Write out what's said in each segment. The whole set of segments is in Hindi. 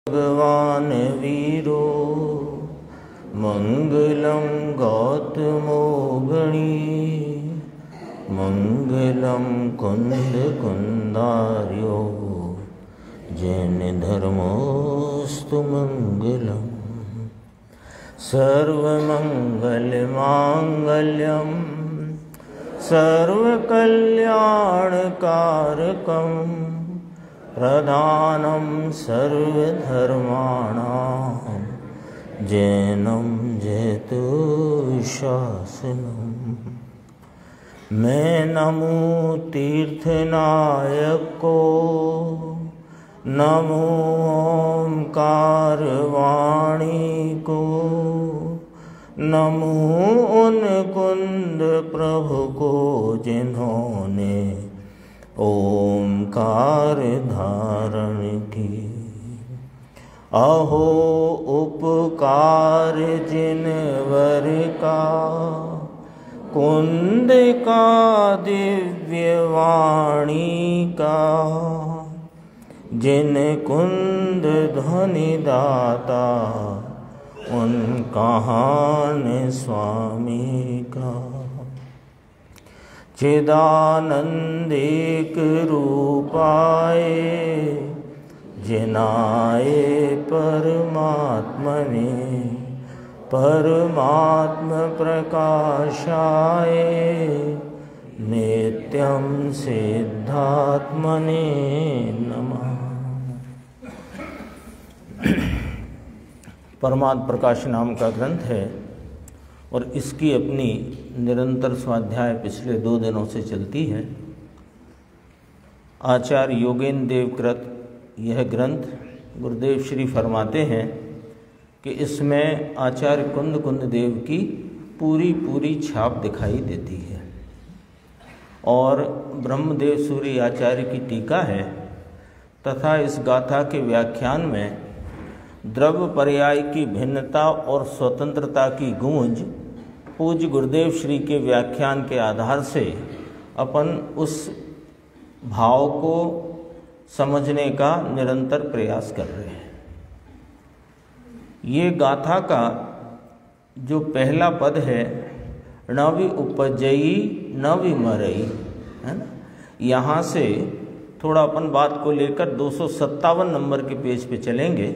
भगवान वीरो मंगलम गौतमो गणी मंगलम कुंद कुंदार्यो जैन धर्मोस्तु मंगलम सर्वमंगल मांगल्यम सर्वकल्याणकारकम प्रधानम सर्वधर्माणां जैनम जयतु शासनम। मैं नमो तीर्थनायक को, नमो ओंकार वाणी को, नमो उन कुंद प्रभु को जिन्होंने ओंकार धारण की। अहो उपकार जिनवर का, कुंद का दिव्य वाणी का, जिन कुंद ध्वनि दाता उन कहान स्वामी का। चिदानंदिक रूपाए जिनाए परमात्मने, परमात्म प्रकाशाए नित्यं सिद्धात्मने नमः। परमात्म प्रकाश नाम का ग्रंथ है और इसकी अपनी निरंतर स्वाध्याय पिछले 2 दिनों से चलती है। आचार्य योगेंद्र देव कृत यह ग्रंथ गुरुदेव श्री फरमाते हैं कि इसमें आचार्य कुंद कुंद देव की पूरी छाप दिखाई देती है और ब्रह्मदेव सूर्य आचार्य की टीका है तथा इस गाथा के व्याख्यान में द्रव्य पर्याय की भिन्नता और स्वतंत्रता की गूंज पूज्य गुरुदेव श्री के व्याख्यान के आधार से अपन उस भाव को समझने का निरंतर प्रयास कर रहे हैं। ये गाथा का जो पहला पद है न वि उपजयी न वि मरई, है ना, यहाँ से थोड़ा अपन बात को लेकर 257 नंबर के पेज पे चलेंगे।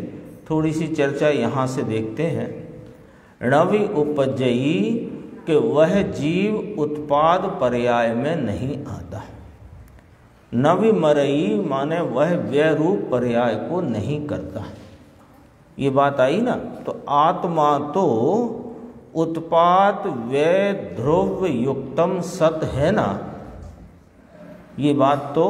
थोड़ी सी चर्चा यहाँ से देखते हैं। णवि उपजयी कि वह जीव उत्पाद पर्याय में नहीं आता। नवि मरई माने वह व्यय रूप पर्याय को नहीं करता। ये बात आई ना। तो आत्मा तो उत्पाद व्यय ध्रुव युक्तम सत है ना, ये बात तो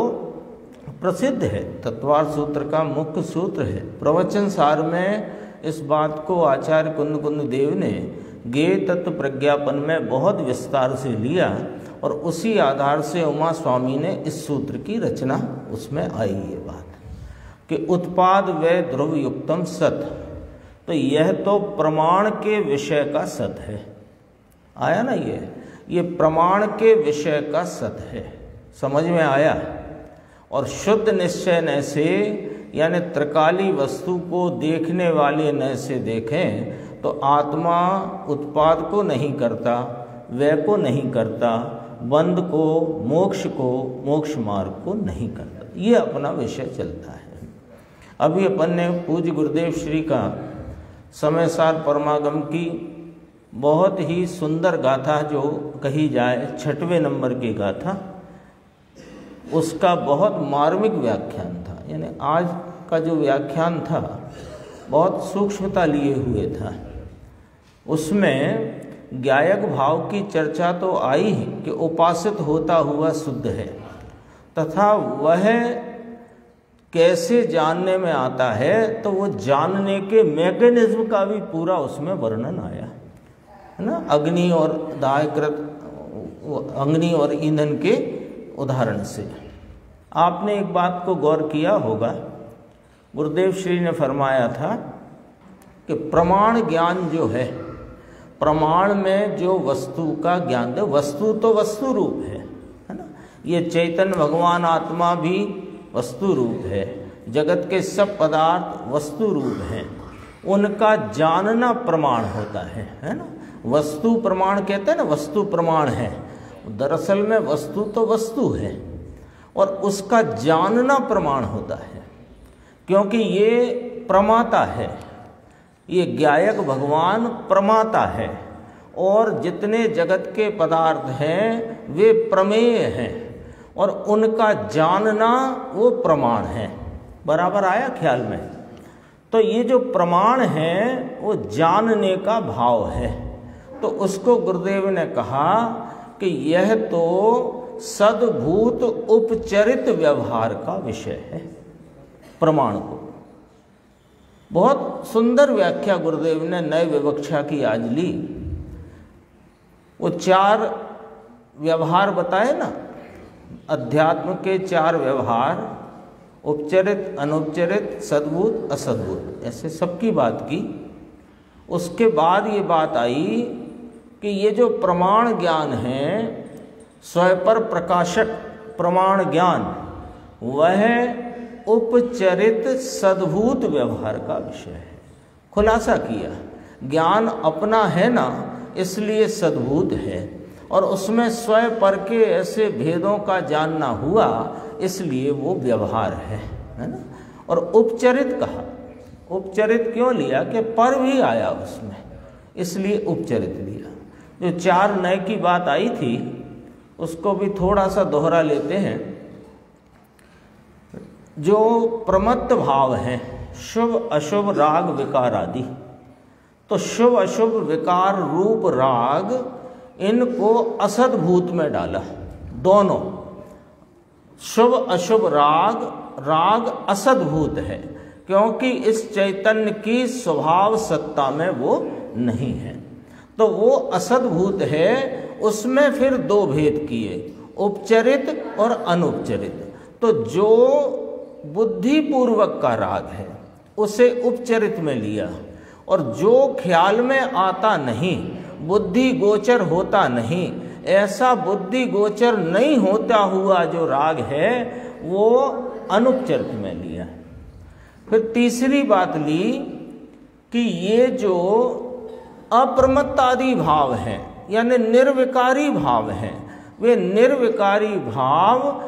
प्रसिद्ध है, तत्वार्थ सूत्र का मुख्य सूत्र है। प्रवचन सार में इस बात को आचार्य कुंद कुंद देव ने ज्ञेय तत्व प्रज्ञापन में बहुत विस्तार से लिया और उसी आधार से उमा स्वामी ने इस सूत्र की रचना उसमें आई ये बात कि उत्पाद व ध्रुव युक्तम सत। तो यह तो प्रमाण के विषय का सत है। आया ना, ये प्रमाण के विषय का सत है। समझ में आया। और शुद्ध निश्चय न से यानी त्रिकाली वस्तु को देखने वाले न से देखें तो आत्मा उत्पाद को नहीं करता, व्यय को नहीं करता, बंध को, मोक्ष मार्ग को नहीं करता। ये अपना विषय चलता है। अभी अपन ने पूज्य गुरुदेव श्री का समय सार परमागम की बहुत ही सुंदर गाथा जो कही जाए 6वें नंबर की गाथा, उसका बहुत मार्मिक व्याख्यान था। यानी आज का जो व्याख्यान था बहुत सूक्ष्मता लिए हुए था। उसमें ज्ञायक भाव की चर्चा तो आई ही कि उपासित होता हुआ शुद्ध है, तथा वह कैसे जानने में आता है तो वो जानने के मैकेनिज्म का भी पूरा उसमें वर्णन आया है ना। अग्नि और दाहकृत, अग्नि और ईंधन के उदाहरण से आपने एक बात को गौर किया होगा। गुरुदेव श्री ने फरमाया था कि प्रमाण ज्ञान जो है, प्रमाण में जो वस्तु का ज्ञान है, वस्तु तो वस्तु रूप है ना। ये चैतन्य भगवान आत्मा भी वस्तु रूप है, जगत के सब पदार्थ वस्तु रूप हैं, उनका जानना प्रमाण होता है ना। वस्तु प्रमाण कहते हैं ना, वस्तु प्रमाण है। दरअसल में वस्तु तो वस्तु है और उसका जानना प्रमाण होता है, क्योंकि ये प्रमाता है, ये ज्ञायक भगवान प्रमाता है और जितने जगत के पदार्थ हैं वे प्रमेय हैं और उनका जानना वो प्रमाण है। बराबर आया ख्याल में? तो ये जो प्रमाण है वो जानने का भाव है। तो उसको गुरुदेव ने कहा कि यह तो सद्भूत उपचरित व्यवहार का विषय है। प्रमाण को बहुत सुंदर व्याख्या गुरुदेव ने नए विवक्षा की आज ली। वो 4 व्यवहार बताए ना, अध्यात्म के 4 व्यवहार, उपचरित, अनुपचरित, सद्भूत, असद्भूत, ऐसे सबकी बात की। उसके बाद ये बात आई कि ये जो प्रमाण ज्ञान है, स्वपर प्रकाशक प्रमाण ज्ञान, वह उपचरित सद्भूत व्यवहार का विषय है। खुलासा किया, ज्ञान अपना है ना, इसलिए सद्भूत है, और उसमें स्वयं पर के ऐसे भेदों का जानना हुआ, इसलिए वो व्यवहार है ना। और उपचरित कहा, उपचरित क्यों लिया कि पर भी आया उसमें, इसलिए उपचरित लिया। जो 4 नए की बात आई थी उसको भी थोड़ा सा दोहरा लेते हैं। जो प्रमत्त भाव हैं, शुभ अशुभ राग विकार आदि, तो शुभ अशुभ विकार रूप राग, इनको असद्भूत में डाला। दोनों शुभ अशुभ राग, राग असद्भूत है, क्योंकि इस चैतन्य की स्वभाव सत्ता में वो नहीं है, तो वो असद्भूत है। उसमें फिर 2 भेद किए, उपचरित और अनुपचरित। तो जो बुद्धिपूर्वक का राग है उसे उपचरित में लिया, और जो ख्याल में आता नहीं, बुद्धि गोचर होता नहीं, ऐसा बुद्धि गोचर नहीं होता हुआ जो राग है वो अनुपचरित में लिया। फिर तीसरी बात ली कि ये जो अप्रमत्तादि भाव हैं, यानी निर्विकारी भाव हैं, वे निर्विकारी भाव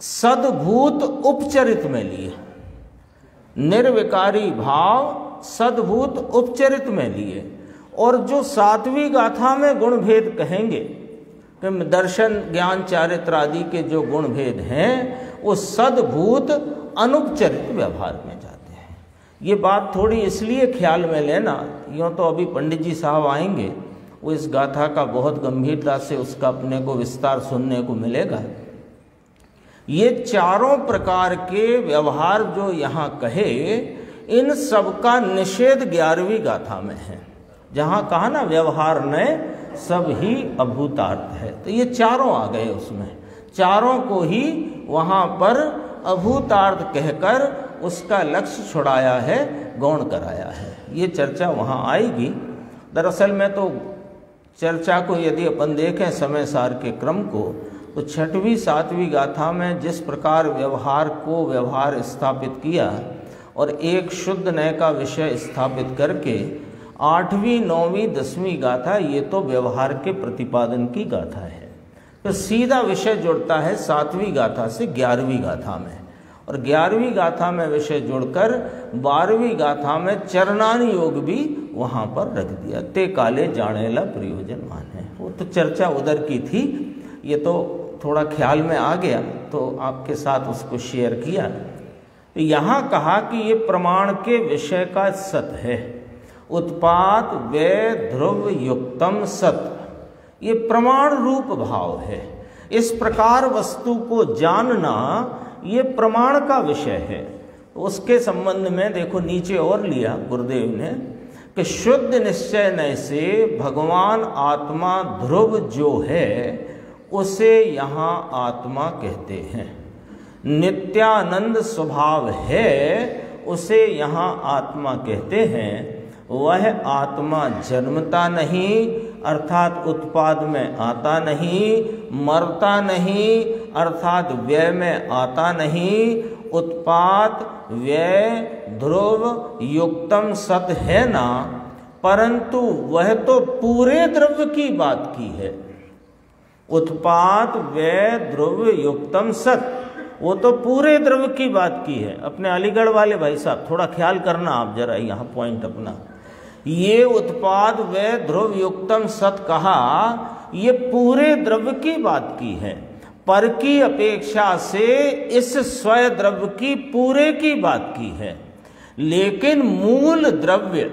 सद्भूत उपचरित में लिए। निर्विकारी भाव सद्भूत उपचरित में लिए। और जो 7वीं गाथा में गुण भेद कहेंगे कि दर्शन ज्ञान चारित्र आदि के जो गुण भेद हैं वो सद्भूत अनुपचरित व्यवहार में जाते हैं। ये बात थोड़ी इसलिए ख्याल में लेना, यूँ तो अभी पंडित जी साहब आएंगे, वो इस गाथा का बहुत गंभीरता से उसका अपने को विस्तार सुनने को मिलेगा। ये चारों प्रकार के व्यवहार जो यहाँ कहे, इन सब का निषेध 11वीं गाथा में है, जहाँ कहा ना व्यवहार नए सब ही अभूतार्थ है। तो ये चारों आ गए उसमें, चारों को ही वहाँ पर अभूतार्थ कहकर उसका लक्ष्य छुड़ाया है, गौण कराया है। ये चर्चा वहाँ आएगी। दरअसल में तो चर्चा को यदि अपन देखें समय सार के क्रम को, तो 6वीं 7वीं गाथा में जिस प्रकार व्यवहार को व्यवहार स्थापित किया और एक शुद्ध नय का विषय स्थापित करके 8वीं 9वीं 10वीं गाथा, ये तो व्यवहार के प्रतिपादन की गाथा है। तो सीधा विषय जुड़ता है 7वीं गाथा से 11वीं गाथा में, और 11वीं गाथा में विषय जुड़कर 12वीं गाथा में चरणान योग भी वहाँ पर रख दिया। ते काले जानेला प्रयोजनवान है। वो तो चर्चा उधर की थी, ये तो थोड़ा ख्याल में आ गया तो आपके साथ उसको शेयर किया। यहाँ कहा कि ये प्रमाण के विषय का सत है, उत्पाद वे ध्रुव युक्तम सत, ये प्रमाण रूप भाव है। इस प्रकार वस्तु को जानना ये प्रमाण का विषय है। उसके संबंध में देखो नीचे और लिया गुरुदेव ने कि शुद्ध निश्चय नय से भगवान आत्मा ध्रुव जो है उसे यहाँ आत्मा कहते हैं। नित्यानंद स्वभाव है उसे यहाँ आत्मा कहते हैं। वह आत्मा जन्मता नहीं, अर्थात उत्पाद में आता नहीं, मरता नहीं, अर्थात व्यय में आता नहीं, उत्पाद व्यय ध्रुव युक्तम सत है ना, परंतु वह तो पूरे द्रव्य की बात की है। उत्पाद व्यय ध्रुव युक्तम सत, वो तो पूरे द्रव्य की बात की है। अपने अलीगढ़ वाले भाई साहब थोड़ा ख्याल करना आप जरा, यहाँ पॉइंट अपना, ये उत्पाद व्यय ध्रुव युक्तम सत कहा, ये पूरे द्रव्य की बात की है। पर की अपेक्षा से इस स्वय द्रव्य की पूरे की बात की है। लेकिन मूल द्रव्य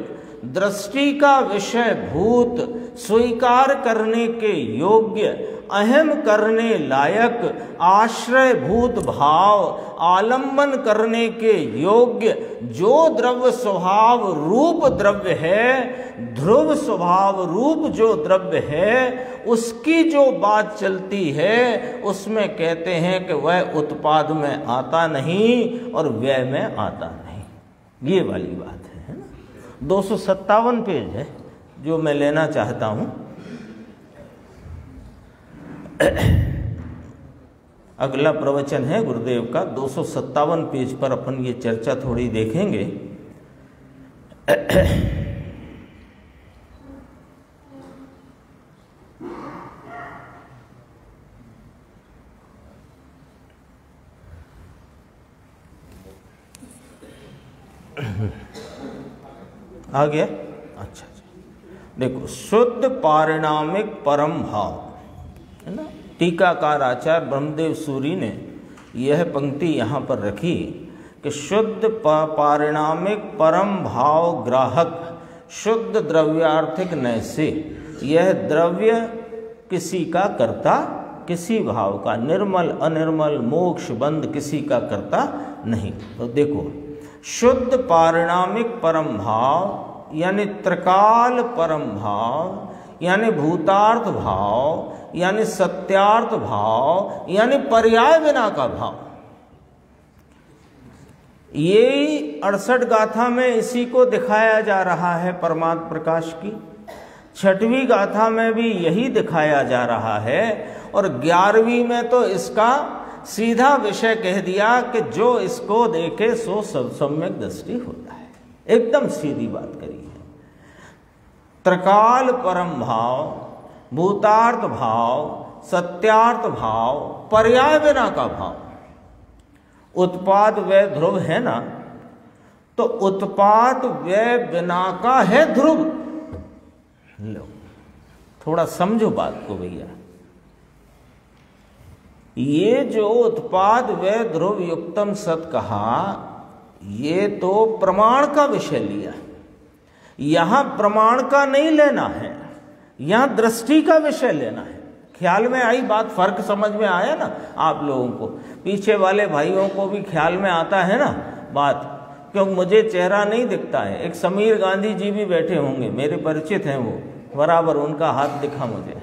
दृष्टि का विषय भूत, स्वीकार करने के योग्य, अहम करने लायक, आश्रय भूत भाव, आलंबन करने के योग्य जो द्रव्य स्वभाव रूप द्रव्य है, ध्रुव स्वभाव रूप जो द्रव्य है, उसकी जो बात चलती है उसमें कहते हैं कि वह उत्पाद में आता नहीं और व्यय में आता नहीं। ये वाली बात है ना। 257 पेज है जो मैं लेना चाहता हूं। अगला प्रवचन है गुरुदेव का 257 पेज पर अपन ये चर्चा थोड़ी देखेंगे। आ गया? अच्छा, देखो, शुद्ध पारिणामिक परम भाव है ना। टीकाकार आचार्य ब्रह्मदेव सूरी ने यह पंक्ति यहाँ पर रखी कि शुद्ध पारिणामिक परम भाव ग्राहक शुद्ध द्रव्यार्थिक नय से, यह द्रव्य किसी का कर्ता किसी भाव का, निर्मल अनिर्मल मोक्ष बंध किसी का कर्ता नहीं। तो देखो, शुद्ध पारिणामिक परम भाव यानी त्रिकाल परम भाव यानी भूतार्थ भाव यानी सत्यार्थ भाव यानी पर्याय बिना का भाव, ये 68 गाथा में इसी को दिखाया जा रहा है परमात्म प्रकाश की। 6वीं गाथा में भी यही दिखाया जा रहा है और 11वीं में तो इसका सीधा विषय कह दिया कि जो इसको देखे सो सम्यक दृष्टि होता है। एकदम सीधी बात करी है। त्रिकाल परम भाव, भूतार्थ भाव, सत्यार्थ भाव, पर्याय बिना का भाव। उत्पाद व्यय ध्रुव है ना, तो उत्पाद व्यय बिना का है ध्रुव। लो, थोड़ा समझो बात को भैया। ये जो उत्पाद व्यय ध्रुव युक्तम सत कहा, ये तो प्रमाण का विषय लिया। यहां प्रमाण का नहीं लेना है, यहां दृष्टि का विषय लेना है। ख्याल में आई बात? फर्क समझ में आया ना आप लोगों को? पीछे वाले भाइयों को भी ख्याल में आता है ना बात? क्योंकि मुझे चेहरा नहीं दिखता है। एक समीर गांधी जी भी बैठे होंगे, मेरे परिचित हैं वो, बराबर उनका हाथ दिखा मुझे।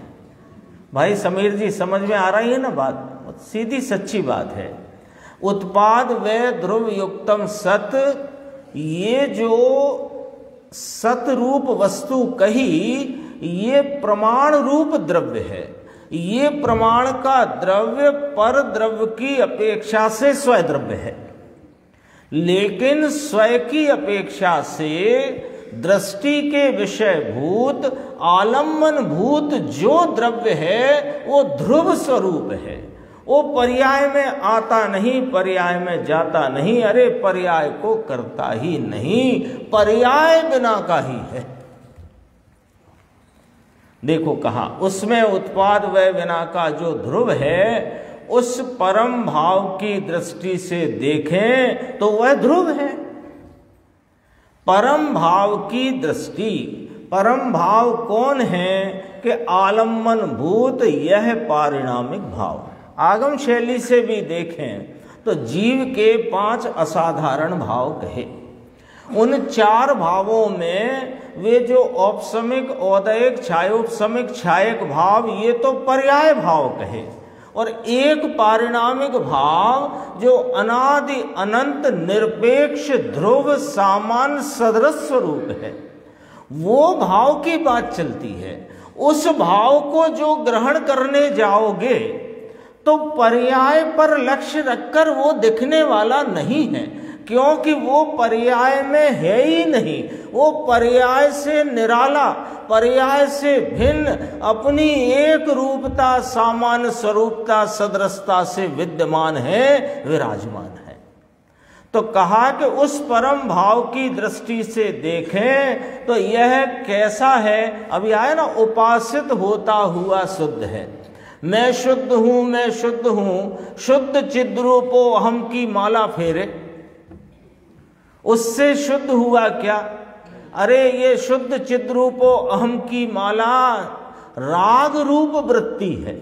भाई समीर जी, समझ में आ रही है ना बात? सीधी सच्ची बात है। उत्पाद व्यय ध्रुव युक्तम सत, ये जो सत रूप वस्तु कही, ये प्रमाण रूप द्रव्य है। ये प्रमाण का द्रव्य पर द्रव्य की अपेक्षा से स्वय द्रव्य है, लेकिन स्वय की अपेक्षा से दृष्टि के विषय भूत, आलम्बन भूत जो द्रव्य है वो ध्रुव स्वरूप है। वो पर्याय में आता नहीं, पर्याय में जाता नहीं, अरे पर्याय को करता ही नहीं, पर्याय बिना का ही है। देखो कहा, उसमें उत्पाद व्यय बिना का जो ध्रुव है, उस परम भाव की दृष्टि से देखें तो वह ध्रुव है। परम भाव की दृष्टि, परम भाव कौन है कि आलम्बन भूत यह पारिणामिक भाव। आगम शैली से भी देखें तो जीव के 5 असाधारण भाव कहे। उन 4 भावों में वे जो औपसमिक, औदयिक, छायोपसमिक, छायक भाव, ये तो पर्याय भाव कहे, और एक पारिणामिक भाव जो अनादि अनंत निरपेक्ष ध्रुव सामान्य सदृश स्वरूप है, वो भाव की बात चलती है। उस भाव को जो ग्रहण करने जाओगे तो पर्याय पर लक्ष्य रखकर वो दिखने वाला नहीं है, क्योंकि वो पर्याय में है ही नहीं। वो पर्याय से निराला, पर्याय से भिन्न, अपनी एक रूपता, सामान्य स्वरूपता, सदृशता से विद्यमान है, विराजमान है। तो कहा कि उस परम भाव की दृष्टि से देखें तो यह कैसा है। अभी आया ना, उपासित होता हुआ शुद्ध है। मैं शुद्ध हूं, मैं शुद्ध हूं, शुद्ध चिद्रूपो अहम की माला फेरे, उससे शुद्ध हुआ क्या? अरे ये शुद्ध चिद्रूपो अहम की माला राग रूप वृत्ति है,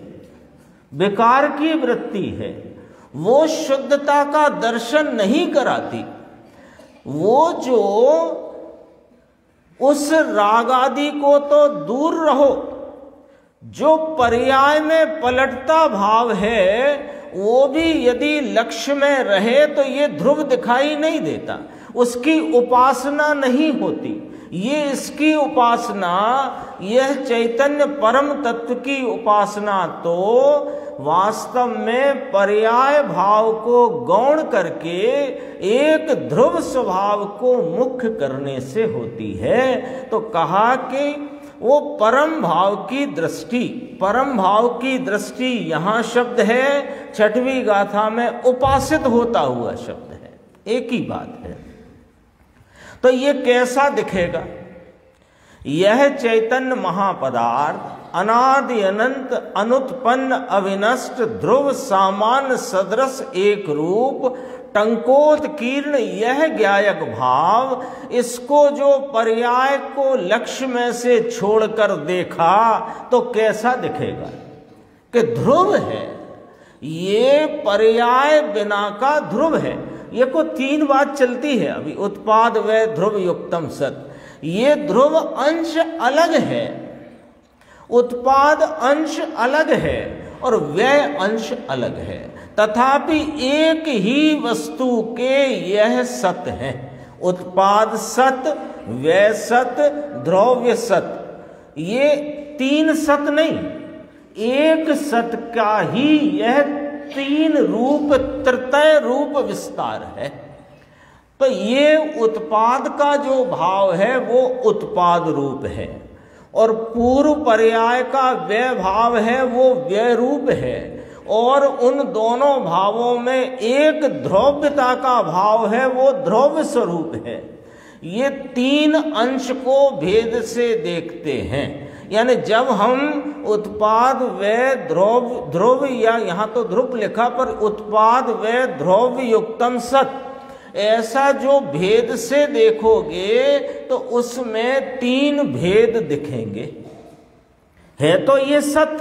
विकार की वृत्ति है। वो शुद्धता का दर्शन नहीं कराती। वो जो उस राग आदि को तो दूर रहो, जो पर्याय में पलटता भाव है वो भी यदि लक्ष्य में रहे तो ये ध्रुव दिखाई नहीं देता, उसकी उपासना नहीं होती। ये इसकी उपासना, यह चैतन्य परम तत्व की उपासना तो वास्तव में पर्याय भाव को गौण करके एक ध्रुव स्वभाव को मुख्य करने से होती है। तो कहा कि वो परम भाव की दृष्टि, परम भाव की दृष्टि यहां शब्द है, छठवीं गाथा में उपासित होता हुआ शब्द है, एक ही बात है। तो ये कैसा दिखेगा? यह चैतन्य महापदार्थ अनादि अनंत अनुत्पन्न अविनष्ट ध्रुव सामान्य सदृश एक रूप टंकोत्कीर्ण यह ज्ञायक भाव, इसको जो पर्याय को लक्ष्य में से छोड़कर देखा तो कैसा दिखेगा कि ध्रुव है। ये पर्याय बिना का ध्रुव है। ये को तीन बात चलती है अभी, उत्पाद व ध्रुव युक्तम सत। ये ध्रुव अंश अलग है, उत्पाद अंश अलग है और व्यय अंश अलग है, तथापि एक ही वस्तु के यह सत है। उत्पाद सत, व्यय सत, द्रव्य सत, ये तीन सत नहीं, एक सत का ही यह तीन रूप, तृतीय रूप विस्तार है। तो ये उत्पाद का जो भाव है वो उत्पाद रूप है, और पूर्व पर्याय का व्यय भाव है वो व्यय रूप है, और उन दोनों भावों में एक ध्रुवता का भाव है वो ध्रुव स्वरूप है। ये तीन अंश को भेद से देखते हैं। यानी जब हम उत्पाद व ध्रुव, या यहाँ तो ध्रुव लिखा पर उत्पाद व ध्रुव युक्तम सत, ऐसा जो भेद से देखोगे तो उसमें तीन भेद दिखेंगे। है तो ये सत,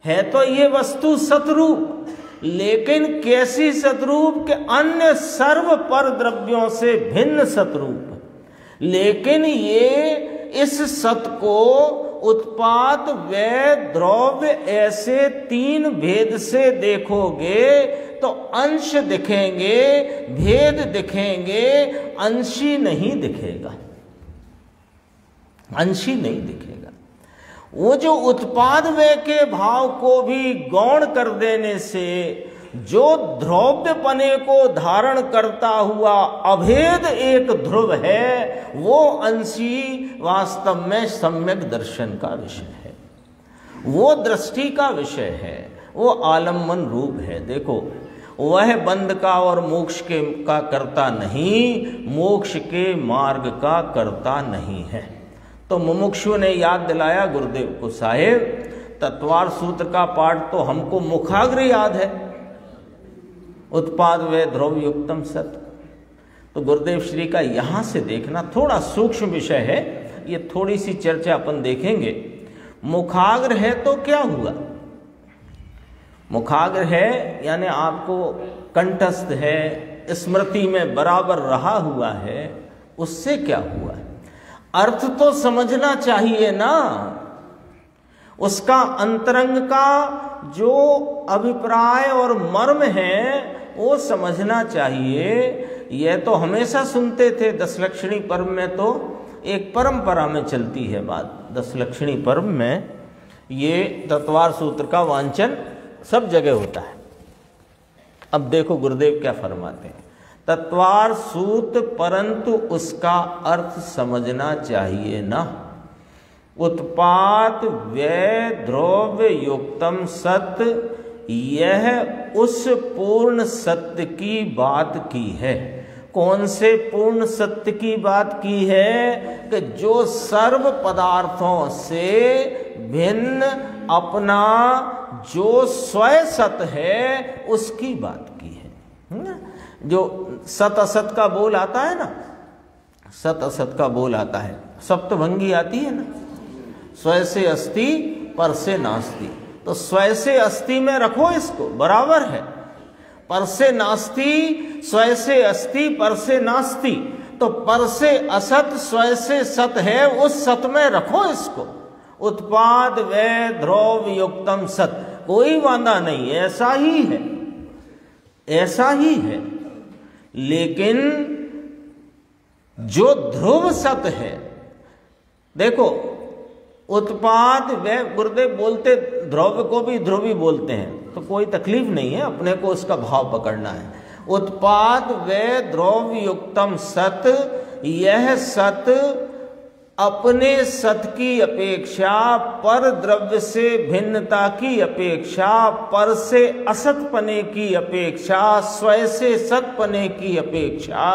है तो ये वस्तु सतरूप, लेकिन कैसी सतरूप के अन्य सर्व पर द्रव्यों से भिन्न सतरूप। लेकिन ये इस सत को उत्पाद व द्रव्य ऐसे तीन भेद से देखोगे तो अंश दिखेंगे, भेद दिखेंगे, अंशी नहीं दिखेगा, अंशी नहीं दिखेगा। वो जो उत्पाद व्यय के भाव को भी गौण कर देने से जो ध्रुवपने को धारण करता हुआ अभेद एक ध्रुव है, वो अंशी वास्तव में सम्यक दर्शन का विषय है, वो दृष्टि का विषय है, वो आलम्बन रूप है। देखो, वह बंध का और मोक्ष के का करता नहीं, मोक्ष के मार्ग का करता नहीं है। तो मुमुक्षु ने याद दिलाया गुरुदेव को, साहेब तत्वार सूत्र का पाठ तो हमको मुखाग्र याद है, उत्पाद व ध्रुव युक्तम सत। तो गुरुदेव श्री का यहाँ से देखना थोड़ा सूक्ष्म विषय है, ये थोड़ी सी चर्चा अपन देखेंगे। मुखाग्र है तो क्या हुआ? मुखाग्र है यानी आपको कंठस्थ है, स्मृति में बराबर रहा हुआ है, उससे क्या हुआ? अर्थ तो समझना चाहिए ना, उसका अंतरंग का जो अभिप्राय और मर्म है वो समझना चाहिए। यह तो हमेशा सुनते थे, दशलक्षणी पर्व में तो एक परंपरा में चलती है बात। दशलक्षणी पर्व में ये तत्वार सूत्र का वांचन सब जगह होता है। अब देखो गुरुदेव क्या फरमाते हैं, तत्वार सूत परंतु उसका अर्थ समझना चाहिए ना। उत्पात व्यय द्रव्य युक्तम सत्य, यह उस पूर्ण सत्य की बात की है। कौन से पूर्ण सत्य की बात की है? कि जो सर्व पदार्थों से भिन्न अपना जो स्वयं सत्य है उसकी बात की है। जो सत असत का बोल आता है ना, सत असत का बोल आता है, सप्तभंगी आती है ना, स्वयं से अस्ति पर से नास्ति। तो स्वयं से अस्ति में रखो इसको, बराबर है। पर से नास्ति, स्वयं से अस्ति पर से नास्ति, तो पर से असत स्वयं से सत है, उस सत में रखो इसको। उत्पाद व्यय द्रव्य युक्तम सत, कोई वादा नहीं, ऐसा ही है, ऐसा ही है। लेकिन जो ध्रुव सत है, देखो उत्पाद व्यय, गुरुदेव बोलते द्रव्य को भी ध्रुवी बोलते हैं, तो कोई तकलीफ नहीं है, अपने को उसका भाव पकड़ना है। उत्पाद व्यय द्रव्य युक्तम सत, यह सत अपने सत की अपेक्षा पर द्रव्य से भिन्नता की अपेक्षा, पर से असत पने की अपेक्षा, स्वयं से सत पने की अपेक्षा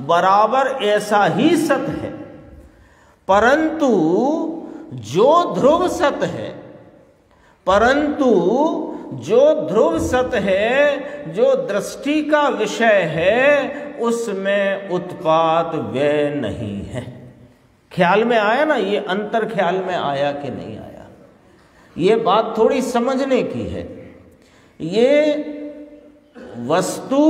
बराबर ऐसा ही सत है। परंतु जो ध्रुव सत है, परंतु जो ध्रुव सत है, जो दृष्टि का विषय है, उसमें उत्पाद व्यय नहीं है। ख्याल में आया ना, ये अंतर ख्याल में आया कि नहीं आया? ये बात थोड़ी समझने की है। ये वस्तु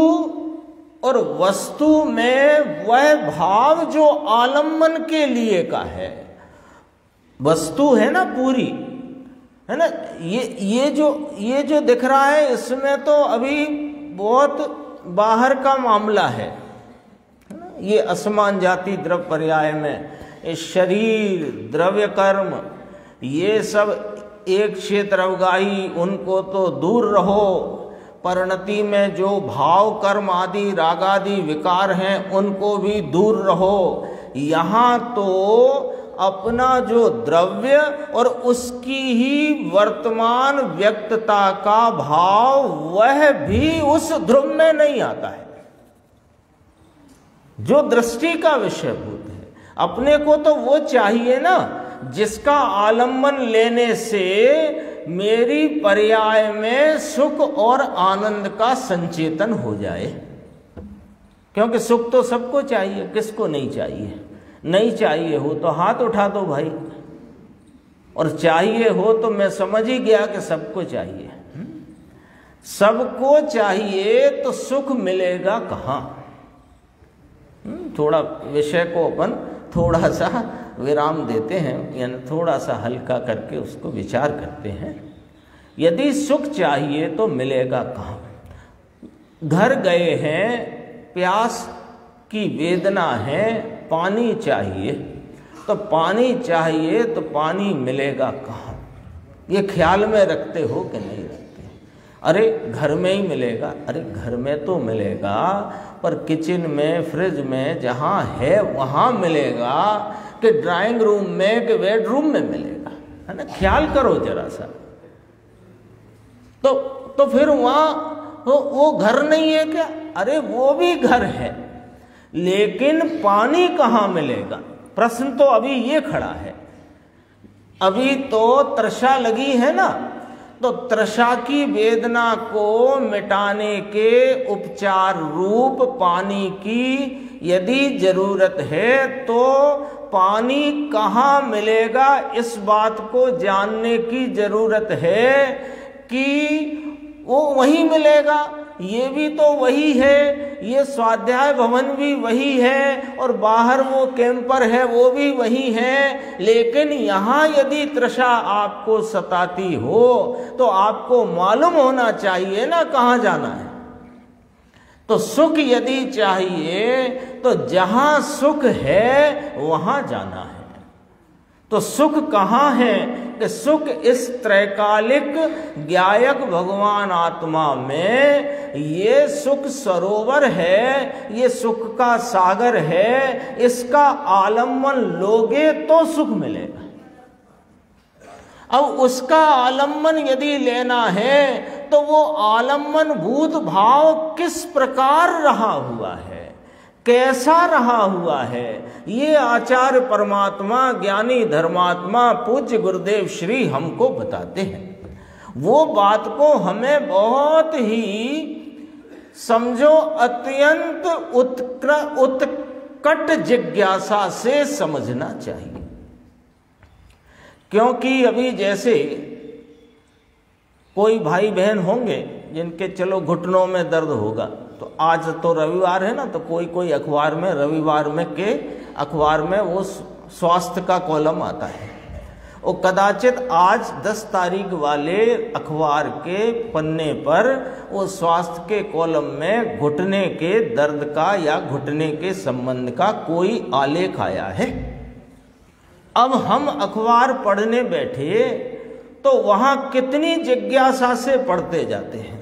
और वस्तु में वह भाव जो आलम्बन के लिए का है, वस्तु है ना पूरी, है ना, ये जो दिख रहा है इसमें तो अभी बहुत बाहर का मामला है ना। ये असमान जाति द्रव्य पर्याय में शरीर द्रव्य कर्म ये सब एक क्षेत्र अवगाही, उनको तो दूर रहो। परिणति में जो भाव कर्म आदि रागादि विकार हैं उनको भी दूर रहो। यहाँ तो अपना जो द्रव्य और उसकी ही वर्तमान व्यक्तता का भाव, वह भी उस ध्रुव में नहीं आता है जो दृष्टि का विषयभूत है। अपने को तो वो चाहिए ना जिसका आलम्बन लेने से मेरी पर्याय में सुख और आनंद का संचेतन हो जाए। क्योंकि सुख तो सबको चाहिए, किसको नहीं चाहिए? नहीं चाहिए हो तो हाथ उठा दो भाई, और चाहिए हो तो मैं समझ ही गया कि सबको चाहिए। सबको चाहिए तो सुख मिलेगा कहाँ? थोड़ा विषय को अपन थोड़ा सा विराम देते हैं, यानी थोड़ा सा हल्का करके उसको विचार करते हैं। यदि सुख चाहिए तो मिलेगा कहाँ? घर गए हैं, प्यास की वेदना है, पानी चाहिए, तो पानी चाहिए तो पानी मिलेगा कहाँ? ये ख्याल में रखते हो कि नहीं रखते? अरे घर में ही मिलेगा, अरे घर में तो मिलेगा, पर किचन में, फ्रिज में, जहाँ है वहाँ मिलेगा कि ड्राइंग रूम में, कि बेडरूम में मिलेगा, है ना? ख्याल करो जरा सा। तो फिर वहाँ वो घर नहीं है क्या? अरे वो भी घर है, लेकिन पानी कहाँ मिलेगा? प्रश्न तो अभी ये खड़ा है। अभी तो तृषा लगी है ना, तो तृषा की वेदना को मिटाने के उपचार रूप पानी की यदि जरूरत है तो पानी कहाँ मिलेगा, इस बात को जानने की जरूरत है कि वो वहीं मिलेगा। ये भी तो वही है, ये स्वाध्याय भवन भी वही है, और बाहर वो कैंपर है वो भी वही है। लेकिन यहाँ यदि तृषा आपको सताती हो तो आपको मालूम होना चाहिए ना कहाँ जाना है। तो सुख यदि चाहिए तो जहाँ सुख है वहाँ जाना है। तो सुख कहाँ है कि सुख इस त्रैकालिक ज्ञायक भगवान आत्मा में, ये सुख सरोवर है, ये सुख का सागर है, इसका आलम्बन लोगे तो सुख मिलेगा। अब उसका आलम्बन यदि लेना है तो वो आलम्बन भूत भाव किस प्रकार रहा हुआ है, कैसा रहा हुआ है, ये आचार्य परमात्मा ज्ञानी धर्मात्मा पूज्य गुरुदेव श्री हमको बताते हैं। वो बात को हमें बहुत ही समझो अत्यंत उत्कट जिज्ञासा से समझना चाहिए। क्योंकि अभी जैसे कोई भाई बहन होंगे जिनके चलो घुटनों में दर्द होगा, तो आज तो रविवार है ना, तो कोई अखबार में रविवार में के अखबार में वो स्वास्थ्य का कॉलम आता है, और कदाचित आज 10 तारीख वाले अखबार के पन्ने पर वो स्वास्थ्य के कॉलम में घुटने के दर्द का या घुटने के संबंध का कोई आलेख आया है। अब हम अखबार पढ़ने बैठे तो वहाँ कितनी जिज्ञासा से पढ़ते जाते हैं,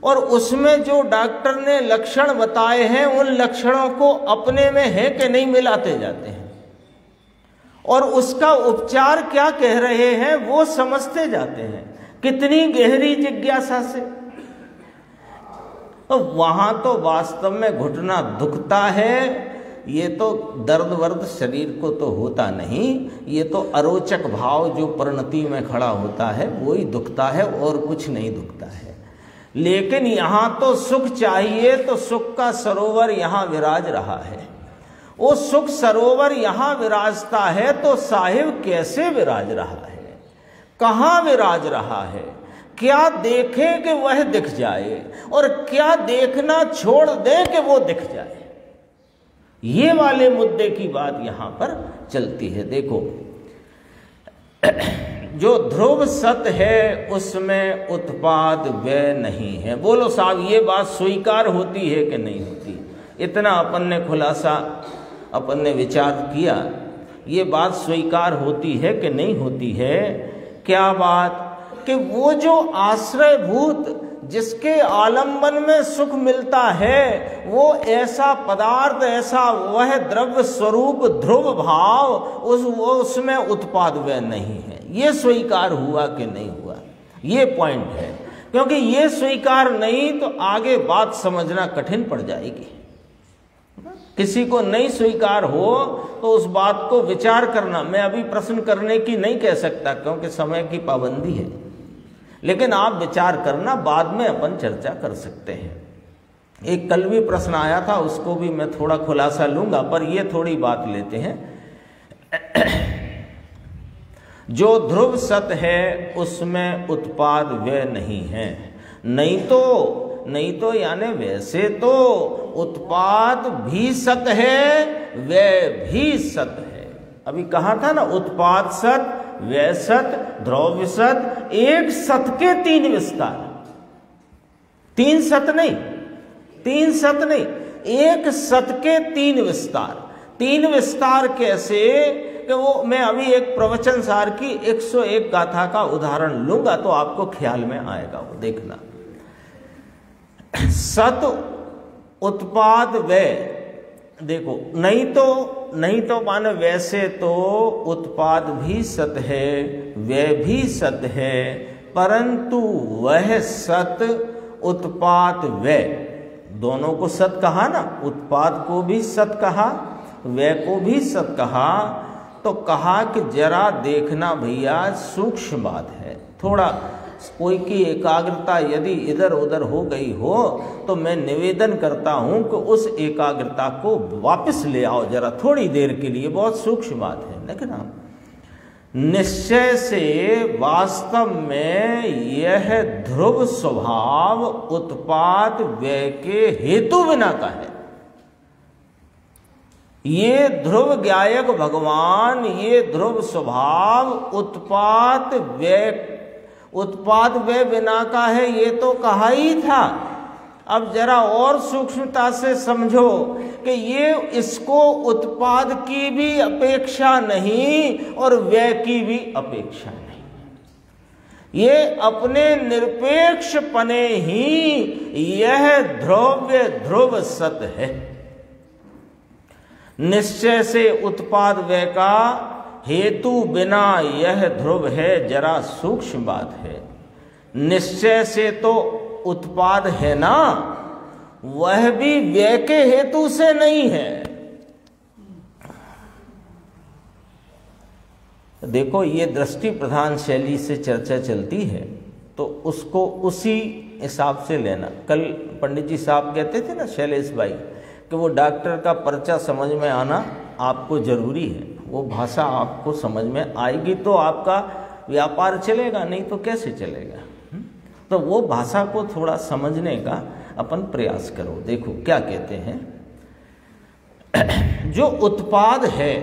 और उसमें जो डॉक्टर ने लक्षण बताए हैं उन लक्षणों को अपने में है कि नहीं मिलाते जाते हैं, और उसका उपचार क्या कह रहे हैं वो समझते जाते हैं, कितनी गहरी जिज्ञासा से। तो वहाँ तो वास्तव में घुटना दुखता है, ये तो दर्द वर्द शरीर को तो होता नहीं, ये तो अरोचक भाव जो परिणति में खड़ा होता है वही दुखता है, और कुछ नहीं दुखता है। लेकिन यहाँ तो सुख चाहिए, तो सुख का सरोवर यहाँ विराज रहा है। वो सुख सरोवर यहाँ विराजता है तो साहिब कैसे विराज रहा है, कहाँ विराज रहा है, क्या देखें कि वह दिख जाए, और क्या देखना छोड़ दें कि वो दिख जाए। ये वाले मुद्दे की बात यहाँ पर चलती है। देखो, जो ध्रुव सत है उसमें उत्पाद व्यय नहीं है। बोलो साहब, ये बात स्वीकार होती है कि नहीं होती? इतना अपन ने खुलासा, अपन ने विचार किया, ये बात स्वीकार होती है कि नहीं होती है? क्या बात कि वो जो आश्रयभूत जिसके आलंबन में सुख मिलता है, वो ऐसा पदार्थ, ऐसा वह द्रव्य स्वरूप ध्रुव भाव, वो उसमें उत्पाद व्यय नहीं है। ये स्वीकार हुआ कि नहीं हुआ, ये पॉइंट है। क्योंकि ये स्वीकार नहीं तो आगे बात समझना कठिन पड़ जाएगी। किसी को नहीं स्वीकार हो तो उस बात को विचार करना, मैं अभी प्रश्न करने की नहीं कह सकता क्योंकि समय की पाबंदी है, लेकिन आप विचार करना, बाद में अपन चर्चा कर सकते हैं। एक कल भी प्रश्न आया था, उसको भी मैं थोड़ा खुलासा लूंगा, पर ये थोड़ी बात लेते हैं। जो ध्रुव सत है उसमें उत्पाद व्यय नहीं है। नहीं तो यानी वैसे तो उत्पाद भी सत है, व्यय भी सत है। अभी कहा था ना, उत्पाद सत, व्यय सत, द्रव्य सत, एक सत के 3 विस्तार। 3 सत नहीं, 3 सत नहीं, एक सत के 3 विस्तार। 3 विस्तार कैसे कि वो मैं अभी एक प्रवचन सार की 101 गाथा का उदाहरण लूंगा तो आपको ख्याल में आएगा, वो देखना। सत, उत्पाद, व्यय। देखो, नहीं तो माने वैसे तो उत्पाद भी सत है, व्यय भी सत है, परंतु वह सत, उत्पाद, व्यय दोनों को सत कहा ना, उत्पाद को भी सत कहा, व्यय को भी सत कहा। तो कहा कि जरा देखना भैया, सूक्ष्म बात है, थोड़ा कोई की एकाग्रता यदि इधर उधर हो गई हो तो मैं निवेदन करता हूं कि उस एकाग्रता को वापस ले आओ जरा थोड़ी देर के लिए, बहुत सूक्ष्म बात है। लेकिन निश्चय से वास्तव में यह ध्रुव स्वभाव उत्पाद व्यय के हेतु बिना का है। ये ध्रुव ज्ञायक भगवान, ये ध्रुव स्वभाव उत्पाद व्यय बिना का है, ये तो कहा ही था। अब जरा और सूक्ष्मता से समझो कि ये इसको उत्पाद की भी अपेक्षा नहीं और व्यय की भी अपेक्षा नहीं, ये अपने निरपेक्ष पने ही यह ध्रुव्य ध्रुव सत है। निश्चय से उत्पाद व्यय का हेतु बिना यह ध्रुव है, जरा सूक्ष्म बात है। निश्चय से तो उत्पाद है ना, वह भी व्यय के हेतु से नहीं है। देखो, ये दृष्टि प्रधान शैली से चर्चा चलती है तो उसको उसी हिसाब से लेना। कल पंडित जी साहब कहते थे ना, शैलेश भाई, कि वो डॉक्टर का पर्चा समझ में आना आपको जरूरी है। वो भाषा आपको समझ में आएगी तो आपका व्यापार चलेगा, नहीं तो कैसे चलेगा। तो वो भाषा को थोड़ा समझने का अपन प्रयास करो। देखो क्या कहते हैं, जो उत्पाद है,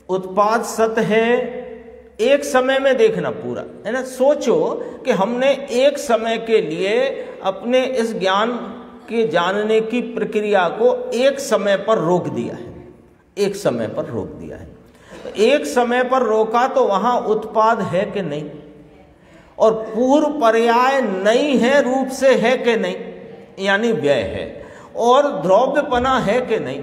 उत्पाद सत है। एक समय में देखना पूरा है ना। सोचो कि हमने एक समय के लिए अपने इस ज्ञान के जानने की प्रक्रिया को एक समय पर रोक दिया है, एक समय पर रोक दिया है। एक समय पर रोका तो वहां उत्पाद है कि नहीं, और पूर्व पर्याय नहीं है रूप से है कि नहीं, यानी व्यय है, और द्रव्यपना है कि नहीं।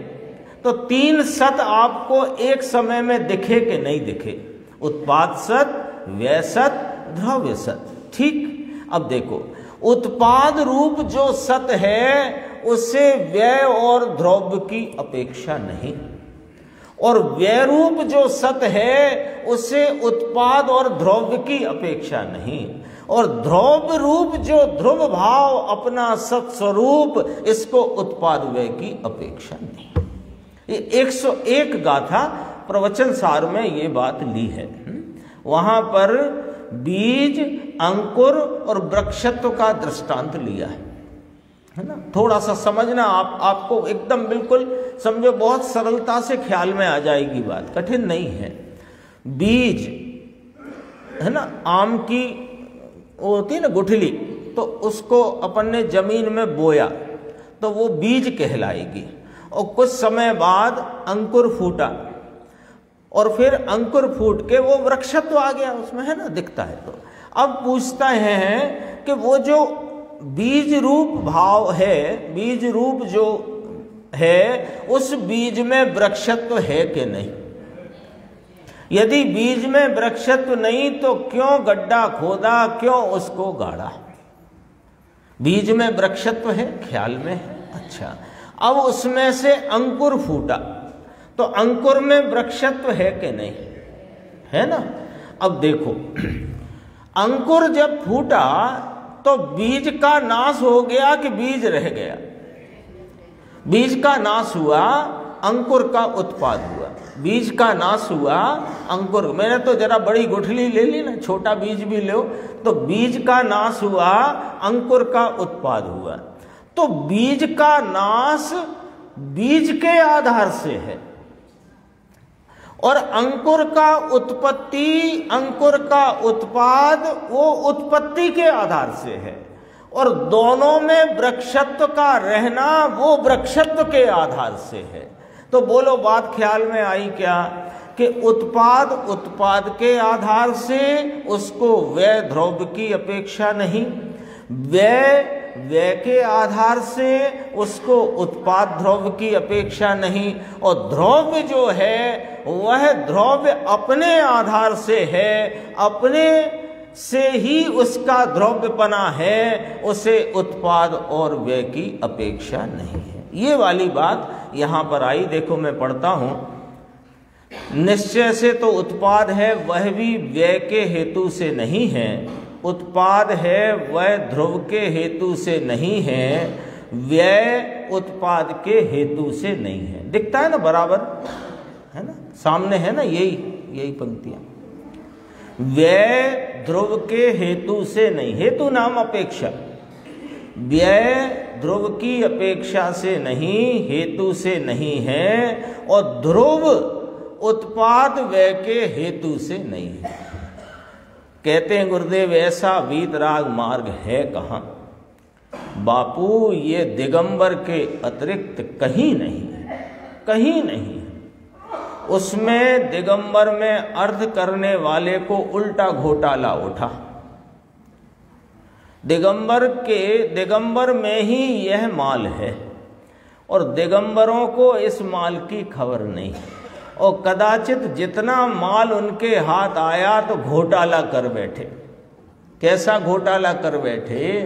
तो तीन सत आपको एक समय में दिखे कि नहीं दिखे, उत्पाद सत, व्यय सत, द्रव्य सत। ठीक। अब देखो, उत्पाद रूप जो सत है उससे व्यय और द्रव्य की अपेक्षा नहीं, और व्यय रूप जो सत है उससे उत्पाद और द्रव्य की अपेक्षा नहीं, और द्रव्य रूप जो ध्रुव भाव अपना सत स्वरूप, इसको उत्पाद व्यय की अपेक्षा नहीं। ये 101 गाथा प्रवचन सार में ये बात ली है। वहां पर बीज, अंकुर और वृक्षत्व का दृष्टांत लिया है ना। थोड़ा सा समझना, आपको एकदम बिल्कुल समझो, बहुत सरलता से ख्याल में आ जाएगी बात, कठिन नहीं है। बीज है ना, आम की वो होती है ना गुठली, तो उसको अपन ने जमीन में बोया तो वो बीज कहलाएगी, और कुछ समय बाद अंकुर फूटा, और फिर अंकुर फूट के वो वृक्षत्व आ गया उसमें, है ना, दिखता है। तो अब पूछता है कि वो जो बीज रूप भाव है, बीज रूप जो है, उस बीज में वृक्षत्व है कि नहीं। यदि बीज में वृक्षत्व नहीं तो क्यों गड्ढा खोदा, क्यों उसको गाड़ा। बीज में वृक्षत्व है, ख्याल में है। अच्छा, अब उसमें से अंकुर फूटा तो अंकुर में वृक्षत्व है कि नहीं, है ना। अब देखो, अंकुर जब फूटा तो बीज का नाश हो गया कि बीज रह गया। बीज का नाश हुआ, अंकुर का उत्पाद हुआ। बीज का नाश हुआ, अंकुर। मैंने तो जरा बड़ी गुठली ले ली ना, छोटा बीज भी लो, तो बीज का नाश हुआ, अंकुर का उत्पाद हुआ। तो बीज का नाश बीज के आधार से है, और अंकुर का उत्पत्ति, अंकुर का उत्पाद वो उत्पत्ति के आधार से है, और दोनों में वृक्षत्व का रहना वो वृक्षत्व के आधार से है। तो बोलो, बात ख्याल में आई क्या, कि उत्पाद उत्पाद के आधार से, उसको व्यय द्रव्य की अपेक्षा नहीं, व्यय व्यय के आधार से, उसको उत्पाद द्रव्य की अपेक्षा नहीं, और द्रव्य जो है वह द्रव्य अपने आधार से है, अपने से ही उसका द्रव्यपना है, उसे उत्पाद और व्यय की अपेक्षा नहीं है। ये वाली बात यहां पर आई। देखो मैं पढ़ता हूं, निश्चय से तो उत्पाद है वह भी व्यय के हेतु से नहीं है, उत्पाद है वह ध्रुव के हेतु से नहीं है, व्यय उत्पाद के हेतु से नहीं है। दिखता है ना बराबर, है ना, सामने है ना, यही पंक्तियां। व्यय ध्रुव के हेतु से नहीं, हेतु नाम अपेक्षा, व्यय ध्रुव की अपेक्षा से नहीं, हेतु से नहीं है, और ध्रुव उत्पाद व्यय के हेतु से नहीं है। कहते हैं गुरुदेव, ऐसा वीतराग मार्ग है कहाँ। बापू, ये दिगंबर के अतिरिक्त कहीं नहीं है। कहीं नहीं है। उसमें दिगंबर में अर्थ करने वाले को उल्टा घोटाला उठा। दिगंबर में ही यह माल है और दिगंबरों को इस माल की खबर नहीं, और कदाचित जितना माल उनके हाथ आया तो घोटाला कर बैठे। कैसा घोटाला कर बैठे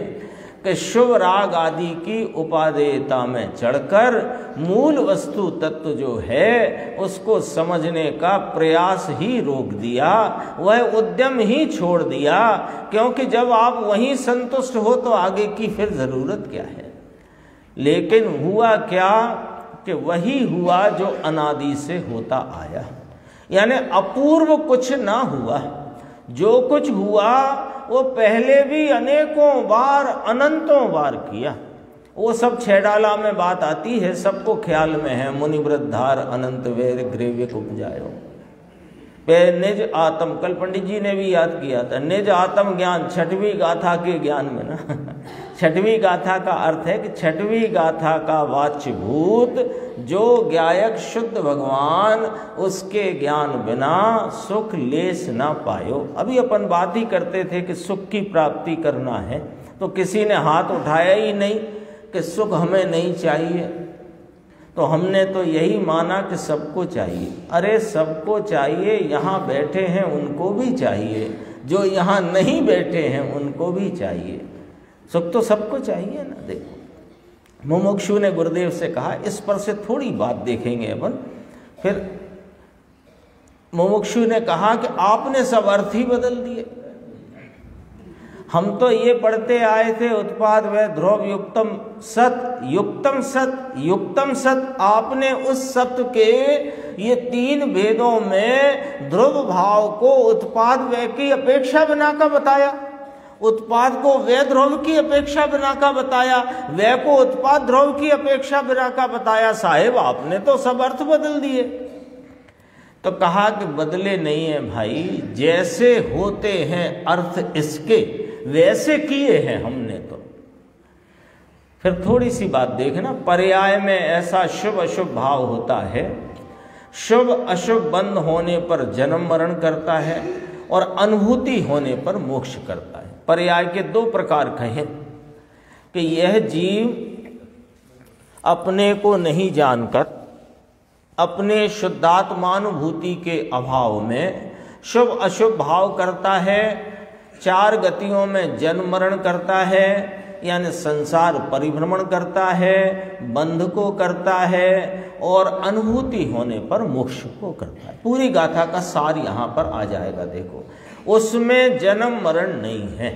कि शुभ राग आदि की उपादेयता में चढ़कर मूल वस्तु तत्व जो है उसको समझने का प्रयास ही रोक दिया, वह उद्यम ही छोड़ दिया, क्योंकि जब आप वहीं संतुष्ट हो तो आगे की फिर जरूरत क्या है। लेकिन हुआ क्या कि वही हुआ जो अनादि से होता आया, यानी अपूर्व कुछ ना हुआ। जो कुछ हुआ वो पहले भी अनेकों बार अनंतों बार किया। वो सब छेडाला में बात आती है, सबको ख्याल में है। मुनि वृद्धार अनंत वैर ग्रेव्य को बुझायो निज आत्म, कल पंडित जी ने भी याद किया था, निज आत्म ज्ञान छठवीं गाथा के ज्ञान में ना छठवीं गाथा का अर्थ है कि छठवीं गाथा का वाच्यभूत जो ज्ञायक शुद्ध भगवान, उसके ज्ञान बिना सुख लेस ना पायो। अभी अपन बात ही करते थे कि सुख की प्राप्ति करना है, तो किसी ने हाथ उठाया ही नहीं कि सुख हमें नहीं चाहिए। तो हमने तो यही माना कि सबको चाहिए। अरे सबको चाहिए, यहाँ बैठे हैं उनको भी चाहिए, जो यहाँ नहीं बैठे हैं उनको भी चाहिए। सुख तो सबको चाहिए ना। देखो मुमुक्षु ने गुरुदेव से कहा, इस पर से थोड़ी बात देखेंगे अपन। फिर मुमुक्षु ने कहा कि आपने सब अर्थ ही बदल दिए। हम तो ये पढ़ते आए थे उत्पाद व ध्रुव युक्तम सत, युक्तम सत, युक्तम सत। आपने उस सत्य के ये तीन भेदों में ध्रुव भाव को उत्पाद व की अपेक्षा बनाकर बताया, उत्पाद को वे ध्रुव की अपेक्षा बनाकर बताया, वे को उत्पाद ध्रुव की अपेक्षा बनाकर बताया। साहेब आपने तो सब अर्थ बदल दिए। तो कहा कि बदले नहीं है भाई, जैसे होते हैं अर्थ इसके वैसे किए हैं हमने। तो फिर थोड़ी सी बात देखना, पर्याय में ऐसा शुभ अशुभ भाव होता है। शुभ अशुभ बंध होने पर जन्म मरण करता है और अनुभूति होने पर मोक्ष करता है। पर्याय के दो प्रकार कहे कि यह जीव अपने को नहीं जानकर अपने शुद्धात्मानुभूति के अभाव में शुभ अशुभ भाव करता है, चार गतियों में जन्म मरण करता है, यानी संसार परिभ्रमण करता है, बंध को करता है और अनुभूति होने पर मोक्ष को करता है। पूरी गाथा का सार यहाँ पर आ जाएगा। देखो उसमें जन्म मरण नहीं है।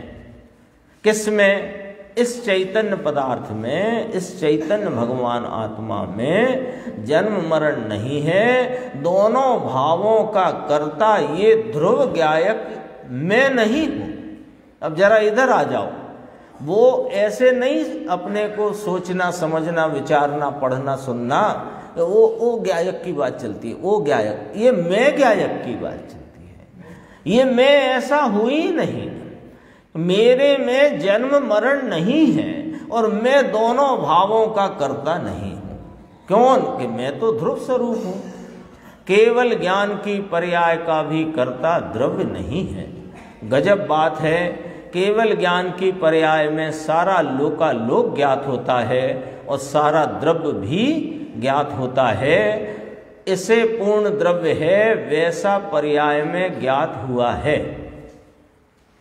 किसमें? इस चैतन्य पदार्थ में, इस चैतन्य भगवान आत्मा में जन्म मरण नहीं है। दोनों भावों का कर्ता ये ध्रुव ज्ञायक मैं नहीं हूं। अब जरा इधर आ जाओ। वो ऐसे नहीं अपने को सोचना समझना विचारना पढ़ना सुनना, वो ज्ञायक की बात चलती है, वो ज्ञायक, ये मैं ज्ञायक की बात चलती है। ये मैं ऐसा हुई नहीं, मेरे में जन्म मरण नहीं है और मैं दोनों भावों का कर्ता नहीं हूं। क्यों? कि मैं तो ध्रुव स्वरूप हूं। केवल ज्ञान की पर्याय का भी कर्ता द्रव्य नहीं है। गजब बात है, केवल ज्ञान की पर्याय में सारा लोकालोक ज्ञात होता है और सारा द्रव्य भी ज्ञात होता है। इसे पूर्ण द्रव्य है वैसा पर्याय में ज्ञात हुआ है,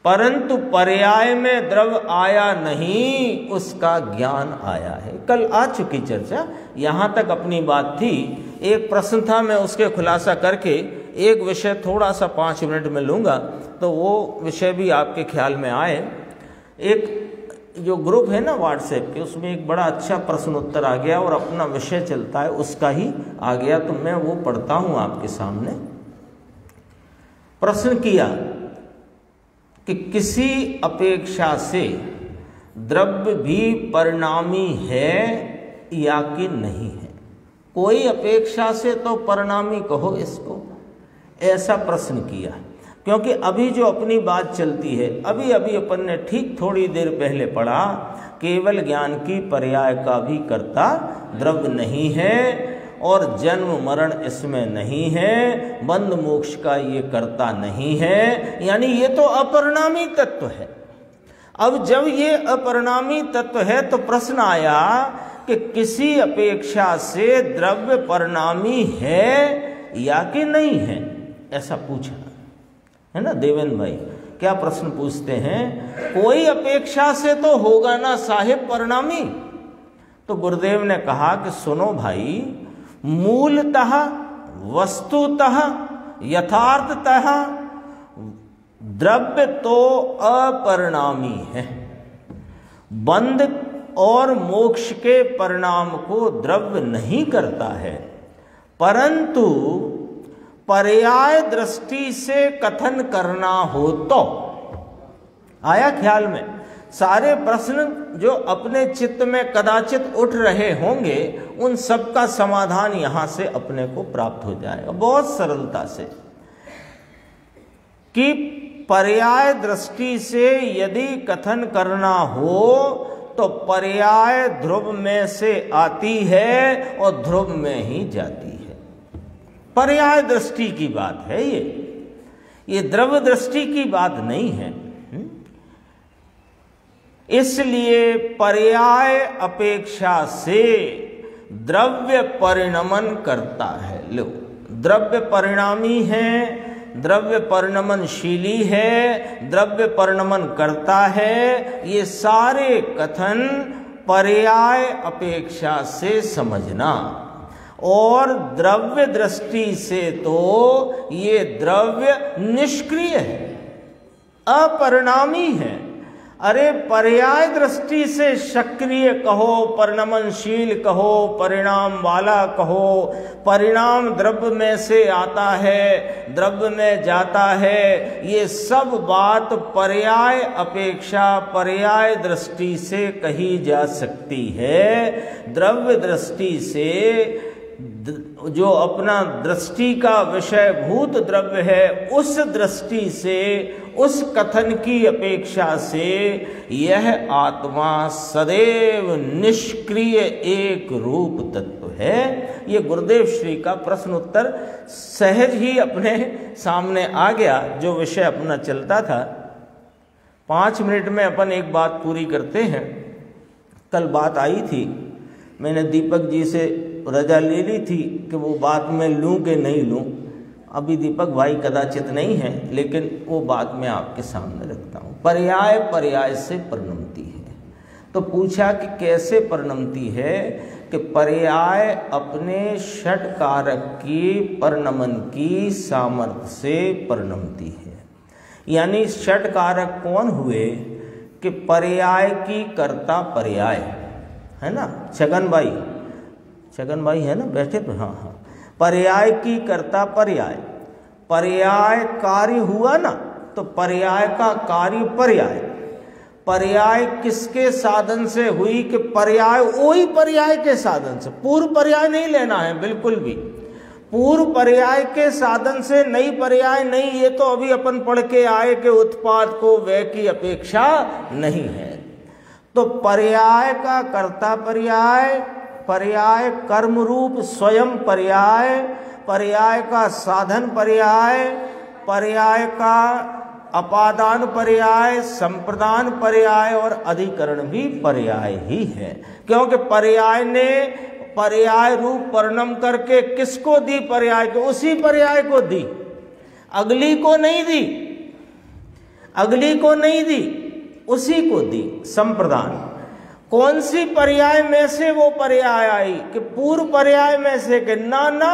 परंतु पर्याय में द्रव्य आया नहीं, उसका ज्ञान आया है। कल आ चुकी चर्चा, यहाँ तक अपनी बात थी। एक प्रश्न था, मैं उसके खुलासा करके एक विषय थोड़ा सा 5 मिनट में लूँगा, तो वो विषय भी आपके ख्याल में आए। एक जो ग्रुप है ना व्हाट्सएप के, उसमें एक बड़ा अच्छा प्रश्न उत्तर आ गया और अपना विषय चलता है उसका ही आ गया, तो मैं वो पढ़ता हूँ आपके सामने। प्रश्न किया कि किसी अपेक्षा से द्रव्य भी परिणामी है या कि नहीं है। कोई अपेक्षा से तो परिणामी कहो इसको, ऐसा प्रश्न किया। क्योंकि अभी जो अपनी बात चलती है, अभी अभी अपन ने ठीक थोड़ी देर पहले पढ़ा, केवल ज्ञान की पर्याय का भी कर्ता द्रव्य नहीं है और जन्म मरण इसमें नहीं है, बंध मोक्ष का ये कर्ता नहीं है, यानी ये तो अपरिणामी तत्व है। अब जब ये अपरिणामी तत्व है तो प्रश्न आया कि किसी अपेक्षा से द्रव्य परिणामी है या कि नहीं है, ऐसा पूछा है ना देवेंद्र भाई। क्या प्रश्न पूछते हैं, कोई अपेक्षा से तो होगा ना साहिब परिणामी। तो गुरुदेव ने कहा कि सुनो भाई, मूलतः वस्तुतः यथार्थतः द्रव्य तो अपरिणामी है। बंध और मोक्ष के परिणाम को द्रव्य नहीं करता है, परंतु पर्याय दृष्टि से कथन करना हो तो। आया ख्याल में? सारे प्रश्न जो अपने चित्त में कदाचित उठ रहे होंगे, उन सब का समाधान यहां से अपने को प्राप्त हो जाएगा बहुत सरलता से। कि पर्याय दृष्टि से यदि कथन करना हो तो पर्याय ध्रुव में से आती है और ध्रुव में ही जाती है। पर्याय दृष्टि की बात है ये द्रव्य दृष्टि की बात नहीं है। इसलिए पर्याय अपेक्षा से द्रव्य परिणमन करता है। लो, द्रव्य परिणामी है, द्रव्य परिणमनशीली है, द्रव्य परिणमन करता है, ये सारे कथन पर्याय अपेक्षा से समझना। और द्रव्य दृष्टि से तो ये द्रव्य निष्क्रिय है, अपरिणामी है। अरे पर्याय दृष्टि से सक्रिय कहो, परिणमनशील कहो, परिणाम वाला कहो, परिणाम द्रव्य में से आता है, द्रव्य में जाता है, ये सब बात पर्याय अपेक्षा पर्याय दृष्टि से कही जा सकती है। द्रव्य दृष्टि से जो अपना दृष्टि का विषय भूत द्रव्य है, उस दृष्टि से, उस कथन की अपेक्षा से यह आत्मा सदैव निष्क्रिय एक रूप तत्व है। ये गुरुदेव श्री का प्रश्न उत्तर सहज ही अपने सामने आ गया। जो विषय अपना चलता था, 5 मिनट में अपन एक बात पूरी करते हैं। कल बात आई थी, मैंने दीपक जी से रजा ले ली थी कि वो बात मैं लूं कि नहीं लूं। अभी दीपक भाई कदाचित नहीं है, लेकिन वो बात मैं आपके सामने रखता हूं। पर्याय पर्याय से परिणमती है। तो पूछा कि कैसे परिणमती है? कि पर्याय अपने षट कारक की परिणमन की सामर्थ्य से परिणमती है। यानी षट कारक कौन हुए? कि पर्याय की कर्ता पर्याय है ना। छगन भाई है ना बैठे तो, हाँ, पर्याय की कर्ता पर्याय, पर्याय कार्य हुआ ना, तो पर्याय का कार्य पर्याय। पर्याय किसके साधन से हुई? कि पर्याय वही पर्याय के साधन से, पूर्व पर्याय नहीं लेना है बिल्कुल भी। पूर्व पर्याय के साधन से नई पर्याय नहीं, ये तो अभी अपन पढ़ के आए कि उत्पाद को व्यय की अपेक्षा नहीं है। तो पर्याय का कर्ता पर्याय, पर्याय कर्म रूप स्वयं पर्याय, पर्याय का साधन पर्याय, पर्याय का अपादान पर्याय, संप्रदान पर्याय और अधिकरण भी पर्याय ही है। क्योंकि पर्याय ने पर्याय रूप परिणम करके किसको दी? पर्याय को, उसी पर्याय को दी, अगली को नहीं दी, अगली को नहीं दी, उसी को दी। संप्रदान कौन सी पर्याय में से वो पर्याय आई? कि पूर्व पर्याय में से, कि ना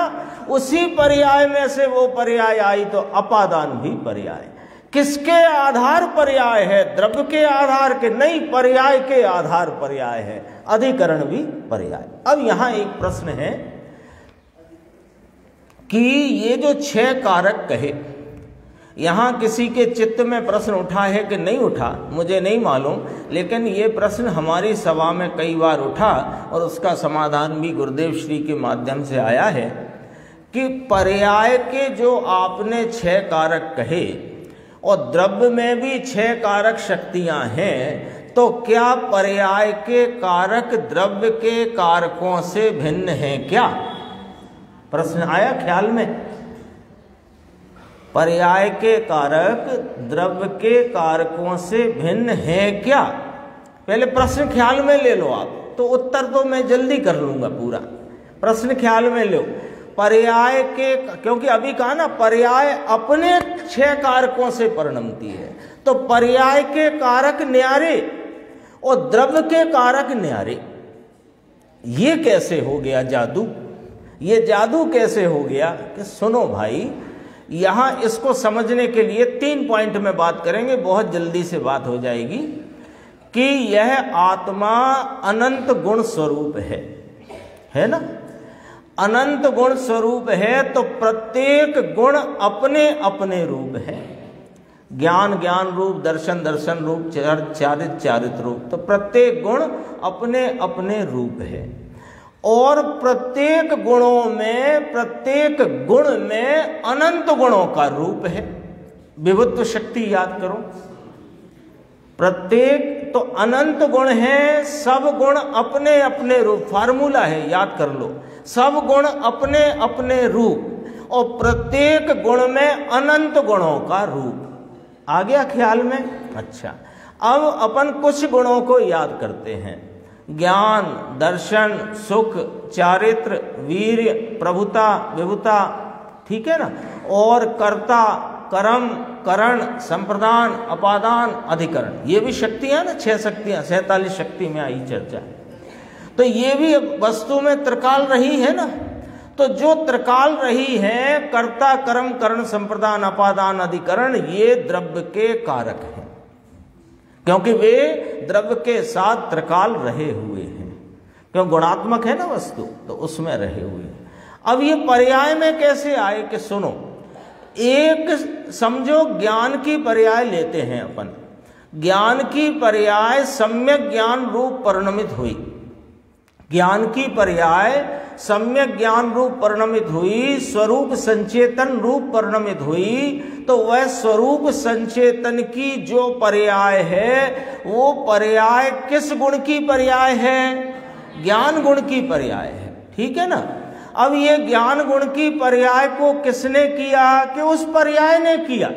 उसी पर्याय में से वो पर्याय आई। तो अपादान भी पर्याय किसके आधार पर्याय है? द्रव्य के आधार के नहीं, पर्याय के आधार पर्याय है। अधिकरण भी पर्याय। अब यहां एक प्रश्न है कि ये जो 6 कारक कहे, यहाँ किसी के चित्त में प्रश्न उठा है कि नहीं उठा मुझे नहीं मालूम, लेकिन ये प्रश्न हमारी सभा में कई बार उठा और उसका समाधान भी गुरुदेव श्री के माध्यम से आया है कि पर्याय के जो आपने 6 कारक कहे और द्रव्य में भी 6 कारक शक्तियां हैं, तो क्या पर्याय के कारक द्रव्य के कारकों से भिन्न हैं क्या? प्रश्न आया ख्याल में? पर्याय के कारक द्रव्य के कारकों से भिन्न है क्या? पहले प्रश्न ख्याल में ले लो आप, तो उत्तर तो मैं जल्दी कर लूंगा पूरा। प्रश्न ख्याल में लो। पर्याय के, क्योंकि अभी कहा ना पर्याय अपने 6 कारकों से परिणमती है, तो पर्याय के कारक न्यारे और द्रव्य के कारक न्यारे, ये कैसे हो गया जादू? ये जादू कैसे हो गया कि सुनो भाई, यहां इसको समझने के लिए 3 पॉइंट में बात करेंगे, बहुत जल्दी से बात हो जाएगी। कि यह आत्मा अनंत गुण स्वरूप है ना? अनंत गुण स्वरूप है, तो प्रत्येक गुण अपने अपने रूप है। ज्ञान ज्ञान रूप, दर्शन दर्शन रूप, चारित्र चारित्र रूप, तो प्रत्येक गुण अपने अपने रूप है। और प्रत्येक गुणों में, प्रत्येक गुण में अनंत गुणों का रूप है। विभुत्व शक्ति याद करो, प्रत्येक तो अनंत गुण है, सब गुण अपने अपने रूप, फार्मूला है याद कर लो, सब गुण अपने अपने रूप और प्रत्येक गुण में अनंत गुणों का रूप। आ गया ख्याल में? अच्छा, अब अपन कुछ गुणों को याद करते हैं। ज्ञान, दर्शन, सुख, चारित्र, वीर्य, प्रभुता, विभुता, ठीक है ना? और कर्ता, कर्म, करण, संप्रदान, अपादान, अधिकरण, ये भी शक्तियां ना, 6 शक्तियां, 47 शक्ति में आई चर्चा। तो ये भी वस्तु में त्रिकाल रही है ना, तो जो त्रिकाल रही है, कर्ता, कर्म, करण, संप्रदान, अपादान, अधिकरण, ये द्रव्य के कारक हैं, क्योंकि वे द्रव्य के साथ त्रिकाल रहे हुए हैं, क्यों गुणात्मक है ना वस्तु, तो उसमें रहे हुए हैं। अब ये पर्याय में कैसे आए कि सुनो, एक समझो ज्ञान की पर्याय लेते हैं अपन, ज्ञान की पर्याय सम्यक ज्ञान रूप परिणमित हुई, ज्ञान की पर्याय सम्यक ज्ञान रूप परिणमित हुई, स्वरूप संचेतन रूप परिणमित हुई, तो वह स्वरूप संचेतन की जो पर्याय है, वो पर्याय किस गुण की पर्याय है? ज्ञान गुण की पर्याय है, ठीक है ना? अब ये ज्ञान गुण की पर्याय को किसने किया? कि उस पर्याय ने किया।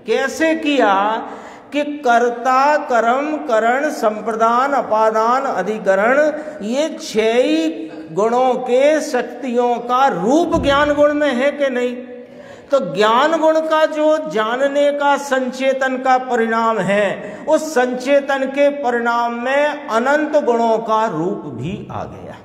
कैसे किया? कि कर्ता, कर्म, करण, संप्रदान, अपादान, अधिकरण, ये 6 ही गुणों के शक्तियों का रूप ज्ञान गुण में है कि नहीं? तो ज्ञान गुण का जो जानने का संचेतन का परिणाम है, उस संचेतन के परिणाम में अनंत गुणों का रूप भी आ गया।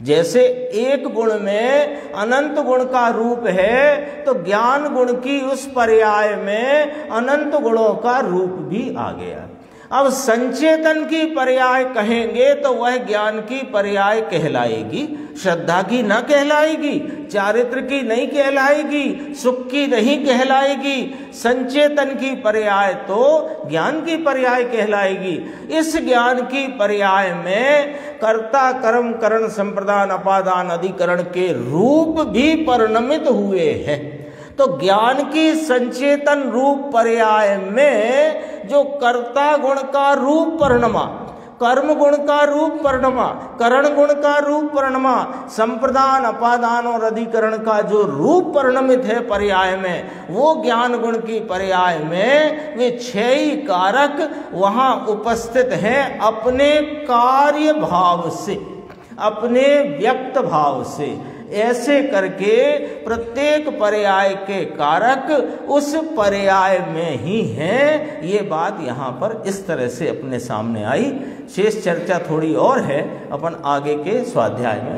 जैसे एक गुण में अनंत गुण का रूप है, तो ज्ञान गुण की उस पर्याय में अनंत गुणों का रूप भी आ गया। अब संचेतन की पर्याय कहेंगे तो वह ज्ञान की पर्याय कहलाएगी, श्रद्धा की न कहलाएगी, चारित्र की नहीं कहलाएगी, सुख की नहीं कहलाएगी। संचेतन की पर्याय तो ज्ञान की पर्याय कहलाएगी। इस ज्ञान की पर्याय में कर्ता, कर्म, करण, संप्रदान, अपादान, अधिकरण के रूप भी परिणमित हुए हैं। तो ज्ञान की संचेतन रूप पर्याय में जो कर्ता गुण का रूप परिणमा, कर्म गुण का रूप परिणमा, करण गुण का रूप परिणमा, संप्रदान, अपादान और अधिकरण का जो रूप परिणमित है पर्याय में, वो ज्ञान गुण की पर्याय में वे 6 ही कारक वहां उपस्थित हैं अपने कार्य भाव से, अपने व्यक्त भाव से। ऐसे करके प्रत्येक पर्याय के कारक उस पर्याय में ही हैं। ये बात यहाँ पर इस तरह से अपने सामने आई। शेष चर्चा थोड़ी और है, अपन आगे के स्वाध्याय में